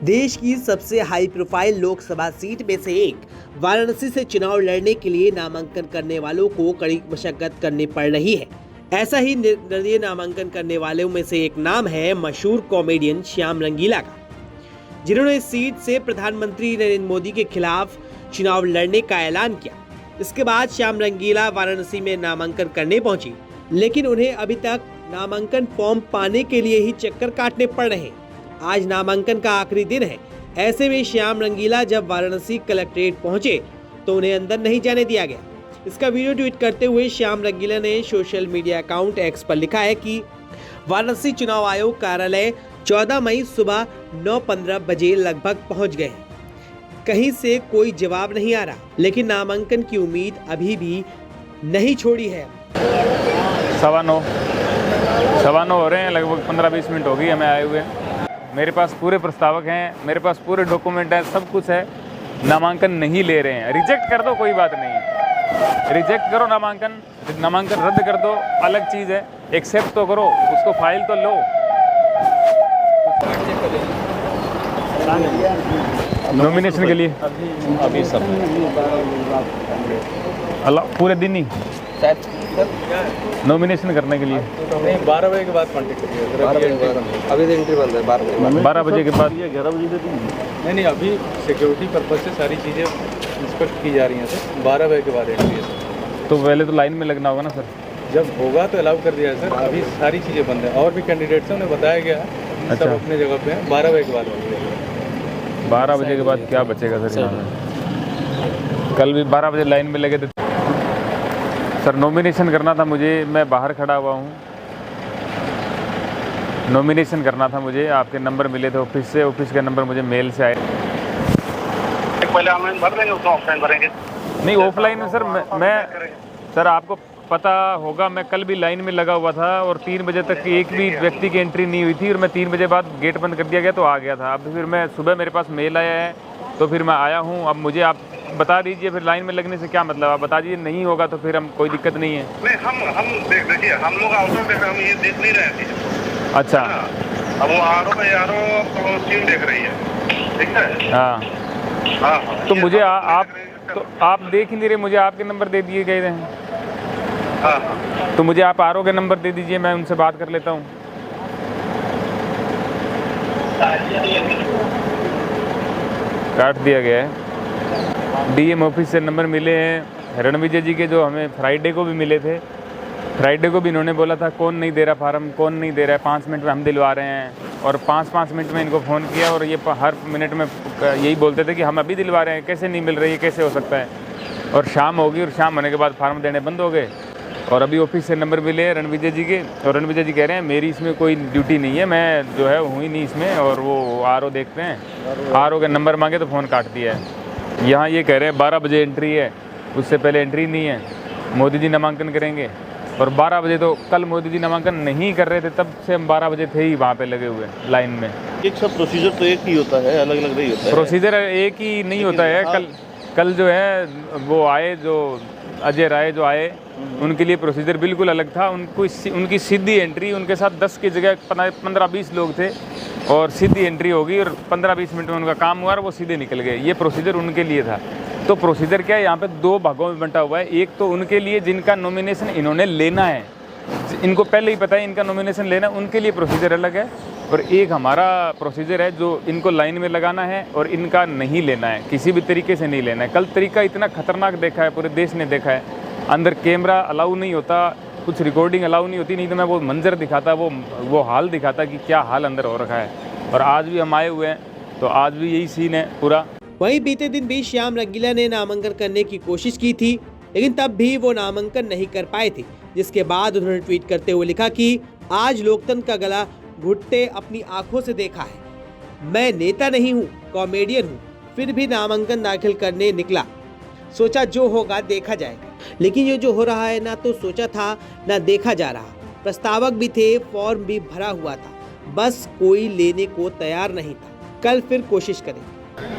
देश की सबसे हाई प्रोफाइल लोकसभा सीट में से एक वाराणसी से चुनाव लड़ने के लिए नामांकन करने वालों को कड़ी मशक्कत करनी पड़ रही है। ऐसा ही निर्दलीय नामांकन करने वालों में से एक नाम है मशहूर कॉमेडियन श्याम रंगीला का, जिन्होंने इस सीट से प्रधानमंत्री नरेंद्र मोदी के खिलाफ चुनाव लड़ने का ऐलान किया। इसके बाद श्याम रंगीला वाराणसी में नामांकन करने पहुंची, लेकिन उन्हें अभी तक नामांकन फॉर्म पाने के लिए ही चक्कर काटने पड़ रहे हैं। आज नामांकन का आखिरी दिन है। ऐसे में श्याम रंगीला जब वाराणसी कलेक्ट्रेट पहुंचे तो उन्हें अंदर नहीं जाने दिया गया। इसका वीडियो ट्वीट करते हुए श्याम रंगीला ने सोशल मीडिया अकाउंट एक्स पर लिखा है कि वाराणसी चुनाव आयोग कार्यालय 14 मई सुबह 9:15 बजे लगभग पहुंच गए हैं। कहीं से कोई जवाब नहीं आ रहा, लेकिन नामांकन की उम्मीद अभी भी नहीं छोड़ी है। 9:15 हो रहे हैं, लगभग 15-20 मिनट हो गई हमें आए हुए। मेरे पास पूरे प्रस्तावक हैं, मेरे पास पूरे डॉक्यूमेंट हैं, सब कुछ है। नामांकन नहीं ले रहे हैं। रिजेक्ट कर दो, कोई बात नहीं है। रिजेक्ट करो नामांकन रद्द कर दो, अलग चीज़ है। एक्सेप्ट तो करो, उसको फाइल तो लो। नॉमिनेशन के लिए अभी सब अल्लाह पूरे दिन ही नॉमिनेशन करने के लिए नहीं, 12 बजे के बाद कॉन्टेक्ट करिए। अभी तो एंट्री बंद है 12 बजे के बाद। 11 बजे से नहीं, अभी सिक्योरिटी पर्पज से सारी चीज़ें इंस्पेक्ट की जा रही हैं सर। 12 बजे के बाद एंट्री है सर। तो पहले तो लाइन में लगना होगा ना सर? जब होगा तो अलाउ कर दिया है सर। अभी सारी चीज़ें बंद हैं। और भी कैंडिडेट्स हैं, उन्हें बताया गया है। अच्छा। सब अपने जगह पे हैं। 12 बजे के बाद 12 बजे के बाद क्या बचेगा सर यहाँ में? कल भी 12 बजे लाइन में लगे थे सर। नॉमिनेशन करना था मुझे, मैं बाहर खड़ा हुआ हूँ। नॉमिनेशन करना था मुझे, आपके नंबर मिले थे ऑफिस से। ऑफिस का नंबर मुझे मेल से आए। पहले ऑनलाइन भर देंगे, उसको ऑफलाइन भरेंगे? नहीं, ऑफलाइन सर। मैं सर आपको पता होगा, मैं कल भी लाइन में लगा हुआ था और 3 बजे तक एक भी व्यक्ति की एंट्री नहीं हुई थी और मैं 3 बजे बाद गेट बंद कर दिया गया तो आ गया था। अब फिर मैं सुबह मेरे पास मेल आया है तो फिर मैं आया हूँ। अब मुझे आप बता दीजिए फिर लाइन में लगने से क्या मतलब? आप बता दीजिए, नहीं होगा तो फिर हम कोई दिक्कत नहीं है। नहीं, हम देखिए, हम लोग आउटर देख रहे हैं, हम ये देख नहीं रहे थे। अच्छा। अब वो आरो टीम देख रही है, ठीक है? हाँ। तो मुझे आप देख ही नहीं रहे, मुझे आपके नंबर दे दिए गए हैं। हाँ। तो मुझे आप आरो के नंबर दे दीजिए, मैं उनसे बात कर लेता हूँ। काट दिया गया है। डीएम ऑफिस से नंबर मिले हैं रणविजय जी के, जो हमें फ्राइडे को भी मिले थे। फ्राइडे को भी इन्होंने बोला था कौन नहीं दे रहा फार्म, कौन नहीं दे रहा है, 5 मिनट में हम दिलवा रहे हैं। और 5-5 मिनट में इनको फ़ोन किया और ये हर मिनट में यही बोलते थे कि हम अभी दिलवा रहे हैं, कैसे नहीं मिल रही है, कैसे हो सकता है। और शाम होगी और शाम होने के बाद फार्म देने बंद हो गए। और अभी ऑफिस से नंबर मिले हैं रणविजय जी के और रणविजय जी कह रहे हैं मेरी इसमें कोई ड्यूटी नहीं है, मैं जो है हूँ ही नहीं इसमें। और वो आरओ देखते हैं, आरओ का नंबर मांगे तो फ़ोन काट दिया है। यहाँ ये कह रहे हैं 12 बजे एंट्री है, उससे पहले एंट्री नहीं है। मोदी जी नामांकन करेंगे और 12 बजे तो कल मोदी जी नामांकन नहीं कर रहे थे, तब से हम 12 बजे थे ही वहाँ पे लगे हुए लाइन में। एक सब प्रोसीजर तो एक ही होता है, अलग अलग नहीं होता है। प्रोसीजर एक ही नहीं होता है। कल जो है वो आए, जो अजय राय जो आए, उनके लिए प्रोसीजर बिल्कुल अलग था। उनकी सीधी एंट्री, उनके साथ 10 की जगह 15-20 लोग थे और सीधी एंट्री होगी और 15-20 मिनट में उनका काम हुआ और वो सीधे निकल गए। ये प्रोसीजर उनके लिए था। तो प्रोसीजर क्या है, यहाँ पे 2 भागों में बंटा हुआ है। एक तो उनके लिए जिनका नॉमिनेशन इन्होंने लेना है, इनको पहले ही पता है इनका नॉमिनेशन लेना है, उनके लिए प्रोसीजर अलग है। और एक हमारा प्रोसीजर है जो इनको लाइन में लगाना है और इनका नहीं लेना है, किसी भी तरीके से नहीं लेना है। कल तरीका इतना खतरनाक देखा है, पूरे देश ने देखा है। अंदर कैमरा अलाउ नहीं होता, कुछ रिकॉर्डिंग अलाउ नहीं होती, नहीं तो मैं वो मंजर दिखाता, वो हाल दिखाता कि क्या हाल अंदर हो रखा है। और आज भी हम आए हुए हैं तो आज भी यही सीन है पूरा। वहीं बीते दिन भी श्याम रंगीला ने नामांकन करने की कोशिश की थी, लेकिन तब भी वो नामांकन नहीं कर पाए थे। जिसके बाद उन्होंने ट्वीट करते हुए लिखा कि आज लोकतंत्र का गला घुटते अपनी आंखों से देखा है। मैं नेता नहीं हूँ, कॉमेडियन हूँ, फिर भी नामांकन दाखिल करने निकला। सोचा जो होगा देखा जाएगा, लेकिन ये जो हो रहा है ना तो सोचा था ना देखा जा रहा। प्रस्तावक भी थे, फॉर्म भी भरा हुआ था, बस कोई लेने को तैयार नहीं था। कल फिर कोशिश करें।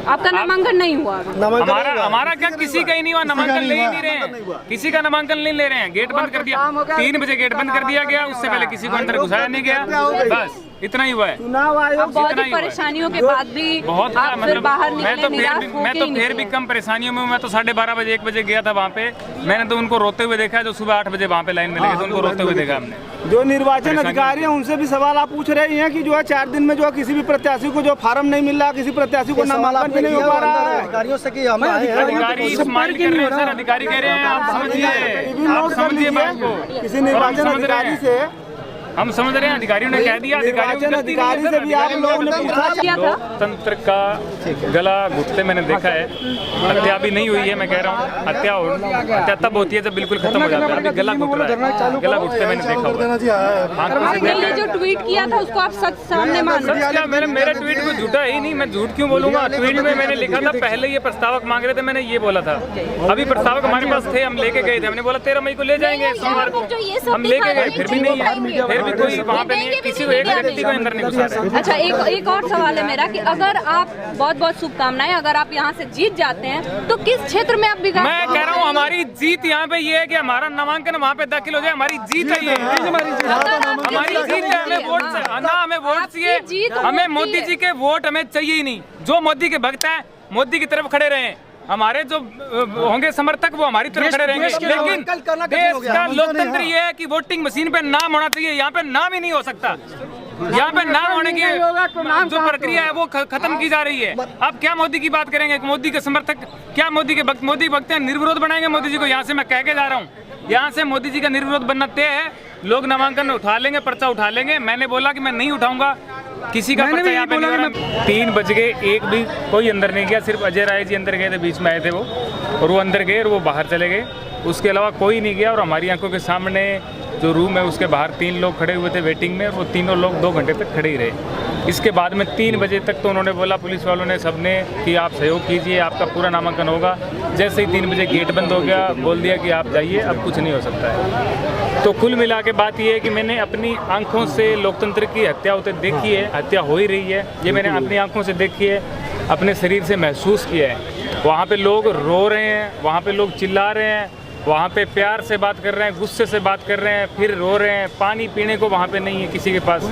आपका नामांकन नहीं हुआ? हमारा क्या, किसी का ही नहीं हुआ। नामांकन ले ही नहीं रहे हैं, किसी का नामांकन नहीं ले रहे हैं। गेट बंद कर दिया, 3 बजे गेट बंद कर दिया गया। उससे पहले किसी को अंदर घुसाया नहीं गया। बस इतना ही हुआ है। चुनाव आयोग अब बहुत इतना ही ही हुआ है। परेशानियों के बाद भी बहुत आप फिर बाहर मैं निकले तो निराश मैं होके तो ही फिर निकले। भी कम परेशानियों में हूं। मैं तो 12:30 बजे 1 बजे गया था वहाँ पे। मैंने तो उनको रोते हुए देखा है, जो सुबह 8 बजे वहाँ पे लाइन में लगे थे, उनको रोते हुए देखा हमने। जो निर्वाचन अधिकारी हैं उनसे भी सवाल आप पूछ रहे हैं कि जो है 4 दिन में जो है किसी भी प्रत्याशी को जो फार्म नहीं मिल रहा, किसी प्रत्याशी को नामांकन भी नहीं हो पा रहा है। अधिकारियों से कि हमें अधिकारी स्माइल कर रहे हैं सर, अधिकारी कह रहे हैं आप समझिए बात को। किसी निर्वाचन अधिकारी से हम समझ रहे हैं, अधिकारियों ने कह दिया, निर्वाचन अधिकारी से भी आप लोगों ने पूछा किया था। लोकतंत्र का गला घुटते मैंने देखा है। हत्या भी नहीं हुई है, मैं कह रहा हूँ। हत्या तब होती है जब बिल्कुल खत्म हो जाता है। अभी गला घुट रहा है, गला घुटते मैंने देखा हुआ है। आपने ये जो ट्वीट किया था उसको आप सच सामने मान रहे हैं? मेरे ट्वीट को झूठा ही नहीं, मैं झूठ क्यों बोलूंगा। ट्वीट में मैंने लिखा था, पहले ये प्रस्तावक मांग रहे थे, मैंने ये बोला था। अभी प्रस्तावक हमारे पास थे, हम लेके गए थे। हमने बोला 13 मई को ले जाएंगे, सोमवार को हम लेके गए, फिर भी नहीं है। फिर भी कोई वहाँ पे नहीं है, किसी को एक व्यक्ति को अंदर नहीं घुसा रहे। अच्छा, एक और सवाल है मेरा कि अगर आप बहुत शुभकामनाएं, अगर आप यहाँ से जीत जाते हैं तो किस क्षेत्र में आप बिगाड़? मैं कह रहा हूँ हमारी जीत यहाँ पे ये है कि हमारा नामांकन वहाँ पे दाखिल हो जाए। हमारी जीत है ये, हमारी जीत है। हमें वोट ना, हमें वोट चाहिए, हमें मोदी जी के वोट हमें चाहिए ही नहीं। जो मोदी के भक्त हैं मोदी की तरफ खड़े रहे, हमारे जो होंगे समर्थक वो हमारी तरफ खड़े रहेंगे। लेकिन देश का लोकतंत्र ये है कि वोटिंग मशीन पे नाम होना चाहिए। यहाँ पे नाम ही नहीं हो सकता। यहाँ पे नाम होने की जो प्रक्रिया है वो खत्म की जा रही है। अब क्या मोदी की बात करेंगे? मोदी के समर्थक क्या मोदी के भक्त हैं? निर्विरोध बनाएंगे मोदी जी को। यहाँ से मैं कह के जा रहा हूँ, यहाँ से मोदी जी का निर्विरोध बनना तय है। लोग नामांकन उठा लेंगे, पर्चा उठा लेंगे। मैंने बोला कि मैं नहीं उठाऊंगा किसी का पर्चा। यहाँ पे 3 बज गए, एक भी कोई अंदर नहीं गया। सिर्फ अजय राय जी अंदर गए थे, बीच में आए थे वो, और वो अंदर गए और वो बाहर चले गए। उसके अलावा कोई नहीं गया। और हमारी आंखों के सामने जो रूम है उसके बाहर 3 लोग खड़े हुए थे वेटिंग में, और वो तीनों लोग 2 घंटे तक खड़े ही रहे। इसके बाद में 3 बजे तक तो उन्होंने बोला, पुलिस वालों ने, सबने, कि आप सहयोग कीजिए, आपका पूरा नामांकन होगा। जैसे ही 3 बजे गेट बंद हो गया, बोल दिया कि आप जाइए, अब कुछ नहीं हो सकता है। तो कुल मिला के बात ये है कि मैंने अपनी आंखों से लोकतंत्र की हत्या होते देखी है, हत्या हो ही रही है। ये मैंने अपनी आंखों से देखी है, अपने शरीर से महसूस किया है। वहाँ पे लोग रो रहे हैं, वहाँ पे लोग चिल्ला रहे हैं, वहाँ पे प्यार से बात कर रहे हैं, गुस्से से बात कर रहे हैं, फिर रो रहे हैं। पानी पीने को वहाँ पे नहीं है किसी के पास।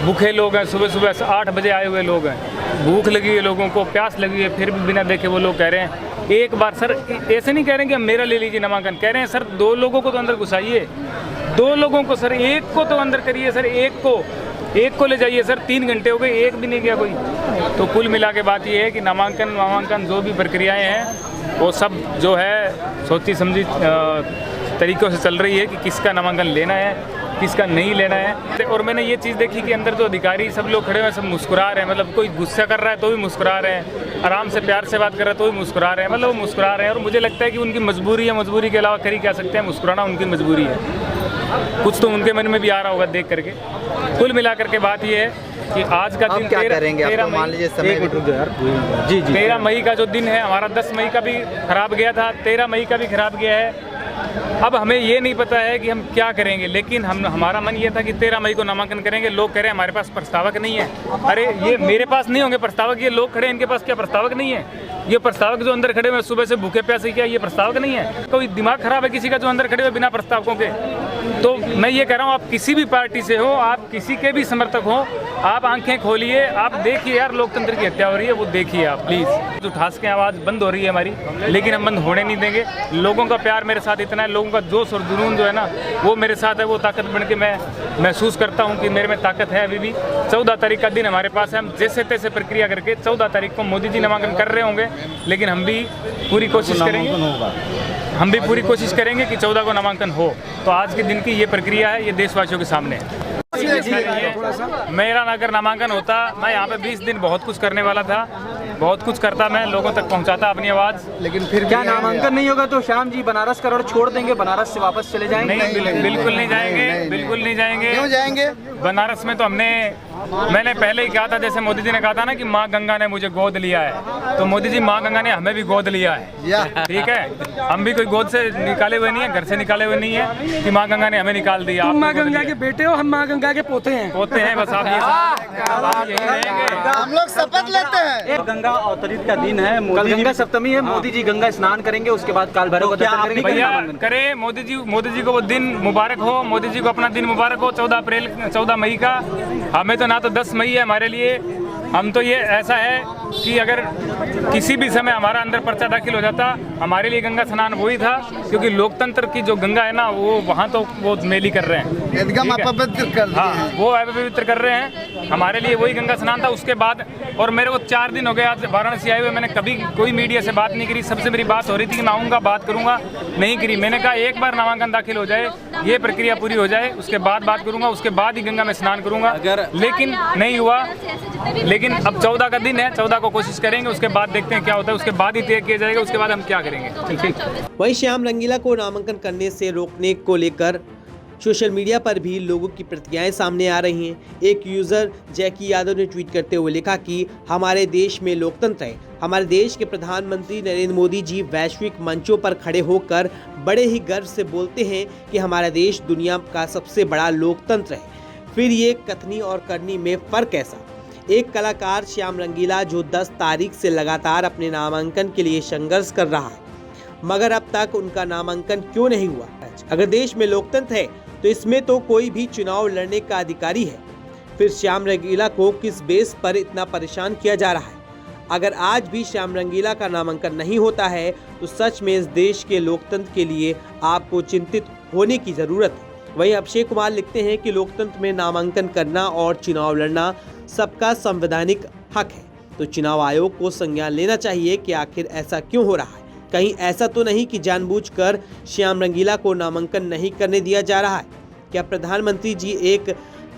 भूखे लोग हैं, सुबह सुबह 8 बजे आए हुए लोग हैं, भूख लगी है लोगों को, प्यास लगी है, फिर भी बिना देखे वो लोग कह रहे हैं एक बार। सर ऐसे नहीं कह रहे हैं कि मेरा ले लीजिए नामांकन, कह रहे हैं सर 2 लोगों को तो अंदर घुसाइए, 2 लोगों को सर, एक को तो अंदर करिए सर, एक को ले जाइए सर। 3 घंटे हो गए, एक भी नहीं गया कोई। तो कुल मिला के बात ये है कि नामांकन जो भी प्रक्रियाएं हैं वो सब जो है सोची समझी तरीक़ों से चल रही है कि किसका नामांकन लेना है, किसका नहीं लेना है। और मैंने ये चीज़ देखी कि अंदर जो अधिकारी सब लोग खड़े हुए हैं सब मुस्कुरा रहे हैं। मतलब कोई गुस्सा कर रहा है तो भी मुस्कुरा रहे हैं, आराम से प्यार से बात कर रहा है तो भी मुस्कुरा रहे हैं। मतलब वो मुस्कुरा रहे हैं। और मुझे लगता है कि उनकी मजबूरी है, मजबूरी के अलावा करी क्या सकते हैं। मुस्कुराना उनकी मजबूरी है, कुछ तो उनके मन में भी आ रहा होगा देख करके। कुल मिलाकर के बात ये है कि आज का दिन 13 मई का जो दिन है, हमारा 10 मई का भी खराब गया था, 13 मई का भी खराब गया है। अब हमें ये नहीं पता है कि हम क्या करेंगे, लेकिन हमारा मन ये था कि 13 मई को नामांकन करेंगे। लोग कह रहे हैं हमारे पास प्रस्तावक नहीं है। अरे ये मेरे पास नहीं होंगे प्रस्तावक, ये लोग खड़े हैं इनके पास क्या प्रस्तावक नहीं है? ये प्रस्तावक जो अंदर खड़े हुए सुबह से भूखे प्यासे, क्या ये प्रस्तावक नहीं है? कोई दिमाग खराब है किसी का जो अंदर खड़े हुए बिना प्रस्तावकों के? तो मैं ये कह रहा हूँ, आप किसी भी पार्टी से हो, आप किसी के भी समर्थक हो, आप आंखें खोलिए, आप देखिए यार लोकतंत्र की हत्या हो रही है, वो देखिए आप प्लीज़। जो ठास के आवाज़ बंद हो रही है हमारी, लेकिन हम बंद होने नहीं देंगे। लोगों का प्यार मेरे साथ इतना है, लोगों का जोश और जुनून जो है ना वो मेरे साथ है। वो ताकत बन के मैं महसूस करता हूँ कि मेरे में ताकत है अभी भी। 14 तारीख का दिन हमारे पास है। हम जैसे तैसे प्रक्रिया करके 14 तारीख को मोदी जी नामांकन कर रहे होंगे, लेकिन हम भी पूरी कोशिश करेंगे कि 14 को नामांकन हो। तो आज के दिन की ये प्रक्रिया है, ये देशवासियों के सामने है। मेरा अगर नामांकन होता, मैं यहाँ पे 20 दिन बहुत कुछ करने वाला था, बहुत कुछ करता, मैं लोगों तक पहुँचाता अपनी आवाज़। लेकिन फिर क्या नामांकन नहीं होगा तो श्याम जी बनारस का रोड छोड़ देंगे, बनारस से वापस चले जाएंगे? नहीं, बिल्कुल नहीं जाएंगे, बिल्कुल नहीं जाएंगे। क्यों जाएंगे? बनारस में तो मैंने पहले ही कहा था, जैसे मोदी जी ने कहा था ना कि माँ गंगा ने मुझे गोद लिया है, तो मोदी जी माँ गंगा ने हमें भी गोद लिया है। ठीक है, हम भी कोई गोद से निकाले हुए नहीं है, घर से निकाले हुए नहीं है कि माँ गंगा ने हमें निकाल दिया। तुम माँ गंगा के बेटे हो, हम माँ गंगा के पोते हैं। बस आप यही रहेंगे। हम लोग शपथ लेते हैं। 15 अवतरित का दिन है, कल गंगा सप्तमी है, मोदी जी गंगा स्नान करेंगे, उसके बाद काल भैरव का दर्शन करेंगे। भैया करे मोदी जी को वो दिन मुबारक हो, मोदी जी को अपना दिन मुबारक हो 14 मई का। हमें तो ना तो 10 मई है हमारे लिए, हम तो ये ऐसा है कि अगर किसी भी समय हमारा अंदर पर्चा दाखिल हो जाता, हमारे लिए गंगा स्नान वही था, क्योंकि लोकतंत्र की जो गंगा है ना वो वहाँ तो वो मेली कर रहे हैं, एकदम अपवित्र कर दिए हाँ हैं। वो अपवित्र कर रहे हैं, हमारे लिए वही गंगा स्नान था। उसके बाद और मेरे को 4 दिन हो गए आज वाराणसी आए हुए, मैंने कभी कोई मीडिया से बात नहीं करी। सबसे मेरी बात हो रही थी कि मैं आऊँगा बात करूँगा, नहीं करी। मैंने कहा एक बार नामांकन दाखिल हो जाए, ये प्रक्रिया पूरी हो जाए, उसके बाद बात करूँगा, उसके बाद ही गंगा में स्नान करूँगा। लेकिन नहीं हुआ। लेकिन अब 14 का दिन है, 14 को कोशिश करेंगे, उसके बाद देखते हैं क्या होता है, उसके बाद ही तय किया जाएगा, उसके बाद हम क्या करेंगे। ठीक। वहीं श्याम रंगीला को नामांकन करने से रोकने को लेकर सोशल मीडिया पर भी लोगों की प्रतिक्रियाएं सामने आ रही हैं। एक यूजर जैकी यादव ने ट्वीट करते हुए लिखा कि हमारे देश में लोकतंत्र है। हमारे देश के प्रधानमंत्री नरेंद्र मोदी जी वैश्विक मंचों पर खड़े होकर बड़े ही गर्व से बोलते हैं कि हमारा देश दुनिया का सबसे बड़ा लोकतंत्र है। फिर ये कथनी और करनी में फर्क कैसा? एक कलाकार श्याम रंगीला जो 10 तारीख से लगातार अपने नामांकन के लिए संघर्ष कर रहा है, मगर अब तक उनका नामांकन क्यों नहीं हुआ? अगर देश में लोकतंत्र है तो इसमें तो कोई भी चुनाव लड़ने का अधिकारी है, फिर श्याम रंगीला को किस बेस पर इतना परेशान किया जा रहा है? अगर आज भी श्याम रंगीला का नामांकन नहीं होता है तो सच में इस देश के लोकतंत्र के लिए आपको चिंतित होने की जरूरत है। वहीं अभिषेक कुमार लिखते हैं कि लोकतंत्र में नामांकन करना और चुनाव लड़ना सबका संवैधानिक हक है, तो चुनाव आयोग को संज्ञान लेना चाहिए कि आखिर ऐसा क्यों हो रहा है। कहीं ऐसा तो नहीं कि जानबूझकर श्याम रंगीला को नामांकन नहीं करने दिया जा रहा है? क्या प्रधानमंत्री जी एक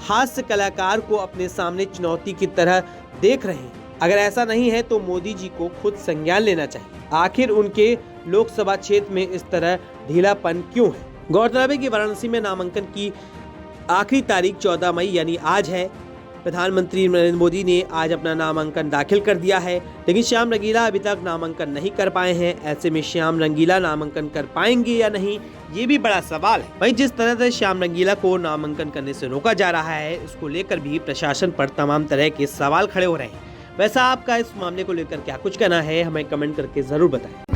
हास्य कलाकार को अपने सामने चुनौती की तरह देख रहे हैं? अगर ऐसा नहीं है तो मोदी जी को खुद संज्ञान लेना चाहिए। आखिर उनके लोकसभा क्षेत्र में इस तरह ढीलापन क्यों है? गौरतलब है कि वाराणसी में नामांकन की आखिरी तारीख 14 मई यानी आज है। प्रधानमंत्री नरेंद्र मोदी ने आज अपना नामांकन दाखिल कर दिया है, लेकिन श्याम रंगीला अभी तक नामांकन नहीं कर पाए हैं। ऐसे में श्याम रंगीला नामांकन कर पाएंगे या नहीं, ये भी बड़ा सवाल है। वहीं जिस तरह से श्याम रंगीला को नामांकन करने से रोका जा रहा है, इसको लेकर भी प्रशासन पर तमाम तरह के सवाल खड़े हो रहे हैं। वैसा आपका इस मामले को लेकर क्या कुछ कहना है, हमें कमेंट करके जरूर बताएं।